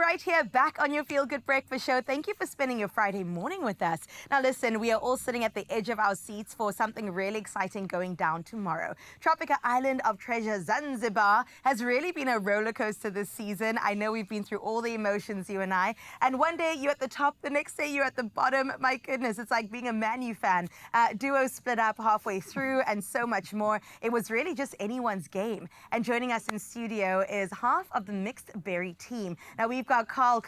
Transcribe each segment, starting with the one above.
right here, back on your Feel Good Breakfast Show. Thank you for spending your Friday morning with us. Now listen, we are all sitting at the edge of our seats for something really exciting going down tomorrow. Tropika Island of Treasure Zanzibar has really been a roller coaster this season. I know we've been through all the emotions, you and I. And one day you're at the top, the next day you're at the bottom. My goodness, it's like being a Man U fan. Duos split up halfway through and so much more. It was really just anyone's game. And joining us in studio is half of the mixed berry team. Now we've got Karl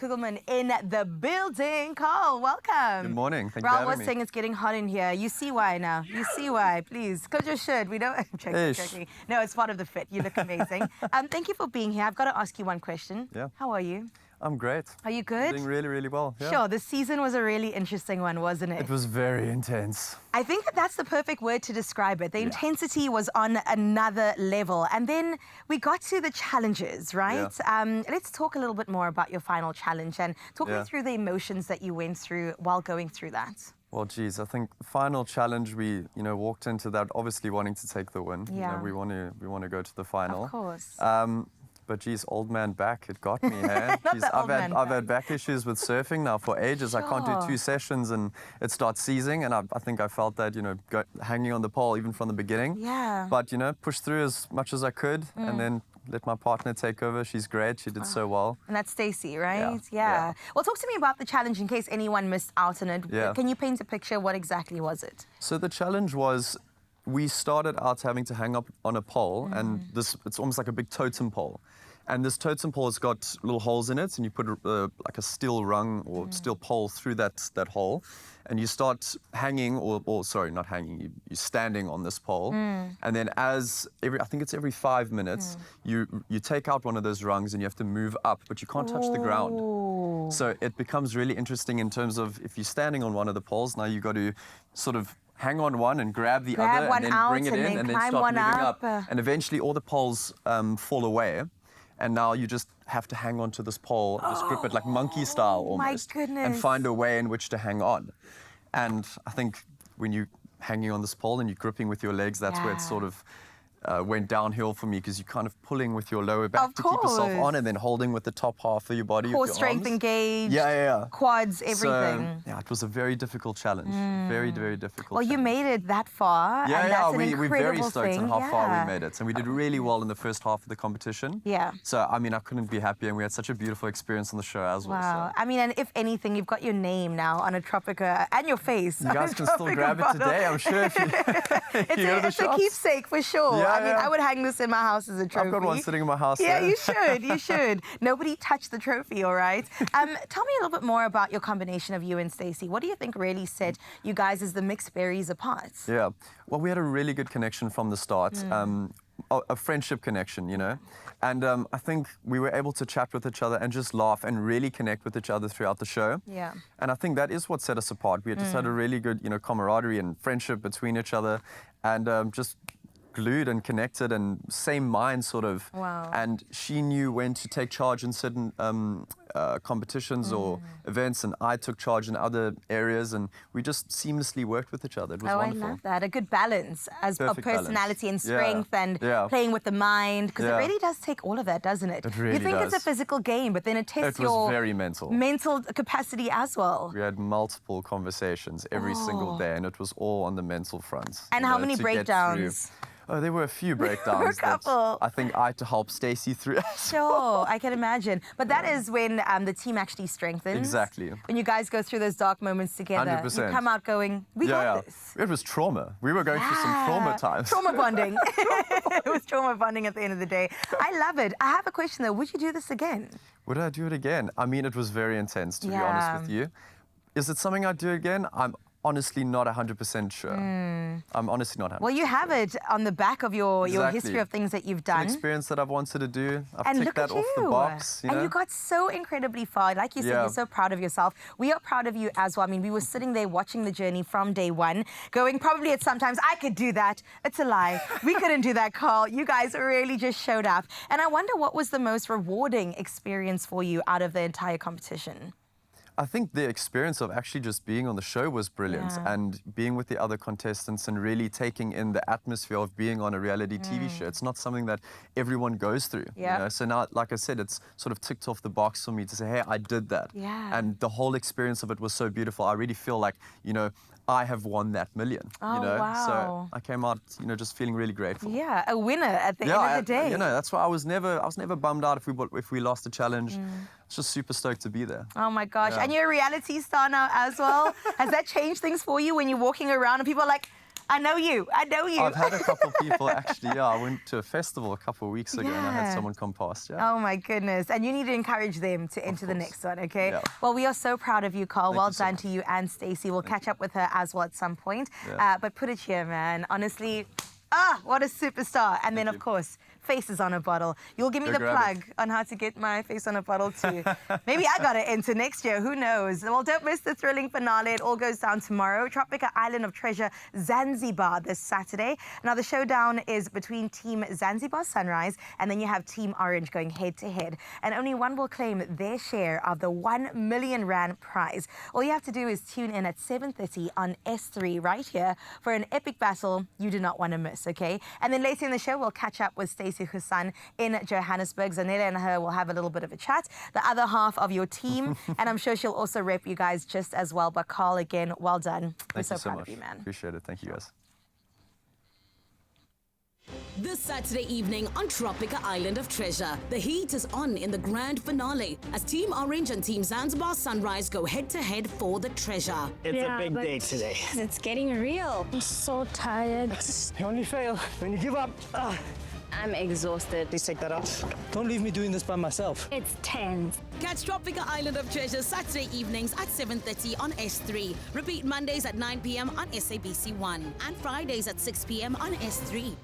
in the building. Karl, welcome. Good morning. Thank you for having was me. saying it's getting hot in here. You see why now. You see why. Please, close your shirt. We don't. I'm joking. No, it's part of the fit. You look amazing. Thank you for being here. I've got to ask you one question. Yeah. How are you? I'm great. Are you good? Doing really, really well. Yeah. Sure. The season was a really interesting one, wasn't it? It was very intense. I think that's the perfect word to describe it. The intensity was on another level. And then we got to the challenges, right? Yeah. Let's talk a little bit more about your final challenge and talk me through the emotions that you went through while going through that. Well, geez, I think the final challenge, we walked into that obviously wanting to take the win. Yeah. We want to go to the final. Of course. But geez, old man back, it got me, hey? Geez, I've had back issues with surfing now for ages. Sure. I can't do 2 sessions and it starts seizing, and I think I felt that, hanging on the pole even from the beginning. Yeah. But, pushed through as much as I could and then let my partner take over. She's great. She did so well. And that's Stacey, right? Yeah. Well, talk to me about the challenge in case anyone missed out on it. Yeah. Can you paint a picture? What exactly was it? So the challenge was, we started out having to hang up on a pole, and it's almost like a big totem pole. And this totem pole has got little holes in it, and you put like a steel rung or steel pole through that hole, and you start hanging, or sorry, not hanging, you're standing on this pole. And then I think it's every 5 minutes, you take out one of those rungs and you have to move up, but you can't touch the ground. So it becomes really interesting in terms of, if you're standing on one of the poles, now you've got to sort of hang on one and grab the other and then bring it in and then start moving up. And eventually all the poles fall away. And now you just have to hang on to this pole, just grip it like monkey style almost. My goodness. And find a way in which to hang on. And I think when you're hanging on this pole and you're gripping with your legs, that's where it sort of went downhill for me, because you're kind of pulling with your lower back to keep yourself on, and then holding with the top half of your body. Core strength engaged. Yeah. Quads, everything. So, it was a very difficult challenge. Very, very difficult. Well, you made it that far. And that's an incredible we're very stoked thing. on how far we made it. And we did really well in the first half of the competition. Yeah. So, I mean, I couldn't be happier, and we had such a beautiful experience on the show as well. Wow. So. I mean, and if anything, you've got your name now on a Tropika, and your face. You guys can still grab it today, I'm sure. If it's a keepsake for sure. Yeah, I mean, I would hang this in my house as a trophy. I've got one sitting in my house. Yeah, there. you should. You should. Nobody touched the trophy, all right? Tell me a little bit more about your combination of you and Stacey. What do you think really set you guys as the mixed berries apart? Yeah. Well, we had a really good connection from the start. A friendship connection, And I think we were able to chat with each other and just laugh and really connect with each other throughout the show. Yeah. And I think that is what set us apart. We just had a really good, camaraderie and friendship between each other, and just glued and connected and same mind sort of. Wow. And she knew when to take charge in certain competitions or events, and I took charge in other areas, and we just seamlessly worked with each other. It was wonderful. I love that. A good balance of personality and strength and playing with the mind, because it really does take all of that, doesn't it? It really You think does. it's a physical game, but then it tests your very mental capacity as well. We had multiple conversations every single day, and it was all on the mental front. And how many breakdowns? Oh, there were a few breakdowns. A couple. I think I had to help Stacey through. Sure, I can imagine. But that is when the team actually strengthens. Exactly. When you guys go through those dark moments together, 100%. you come out going, we got this. It was trauma. We were going through some trauma times. Trauma bonding. It was trauma bonding at the end of the day. I love it. I have a question though. Would you do this again? Would I do it again? I mean, it was very intense, to be honest with you. Is it something I'd do again? I'm honestly not 100% sure. I'm honestly not 100%. Well, you have it on the back of your history of things that you've done. It's an experience that I've wanted to do. I've and ticked that off the box. And you got so incredibly far. Like you said, you're so proud of yourself. We are proud of you as well. I mean, we were sitting there watching the journey from day one, going probably at sometimes, I could do that. It's a lie. We couldn't do that, Karl. You guys really just showed up. And I wonder what was the most rewarding experience for you out of the entire competition? I think the experience of actually just being on the show was brilliant, and being with the other contestants and really taking in the atmosphere of being on a reality TV show. It's not something that everyone goes through. You know? So now, like I said, it's sort of ticked off the box for me to say, hey, I did that. And the whole experience of it was so beautiful. I really feel like, you know, I have won that million. Oh, you know? wow. So I came out, you know, just feeling really grateful. Yeah, a winner at the end of the day. You know, that's why I was never bummed out if we lost a challenge. I was just super stoked to be there. Oh my gosh. And you're a reality star now as well. Has that changed things for you when you're walking around and people are like, I know you. I've had a couple of people actually, I went to a festival a couple of weeks ago and I had someone come past, Oh my goodness. And you need to encourage them to enter the next one, okay? Well, we are so proud of you, Karl. Well done to you and Stacey. We'll catch up with her as well at some point. But put it here, man. Honestly, what a superstar. And then, of course, faces on a bottle. You'll give me the plug on how to get my face on a bottle too. Maybe I gotta enter next year, who knows? Well, don't miss the thrilling finale. It all goes down tomorrow. Tropika Island of Treasure, Zanzibar this Saturday. Now the showdown is between Team Zanzibar Sunrise and then you have Team Orange going head to head. And only one will claim their share of the 1 million rand prize. All you have to do is tune in at 7:30 on S3 right here for an epic battle you do not want to miss, okay? And then later in the show, we'll catch up with Stacey Hussain in Johannesburg. Zanele and her will have a little bit of a chat. The other half of your team, and I'm sure she'll also rep you guys just as well. But Karl, again, well done. We're so proud of you, man. Appreciate it. Thank you, guys. This Saturday evening on Tropika Island of Treasure, the heat is on in the grand finale as Team Orange and Team Zanzibar Sunrise go head-to-head for the treasure. It's a big day today. It's getting real. I'm so tired. You only fail when you give up. I'm exhausted. Please take that off. Don't leave me doing this by myself. It's tense. Catch Tropika Island of Treasure Saturday evenings at 7:30 on S3. Repeat Mondays at 9 p.m. on SABC1 and Fridays at 6 p.m. on S3.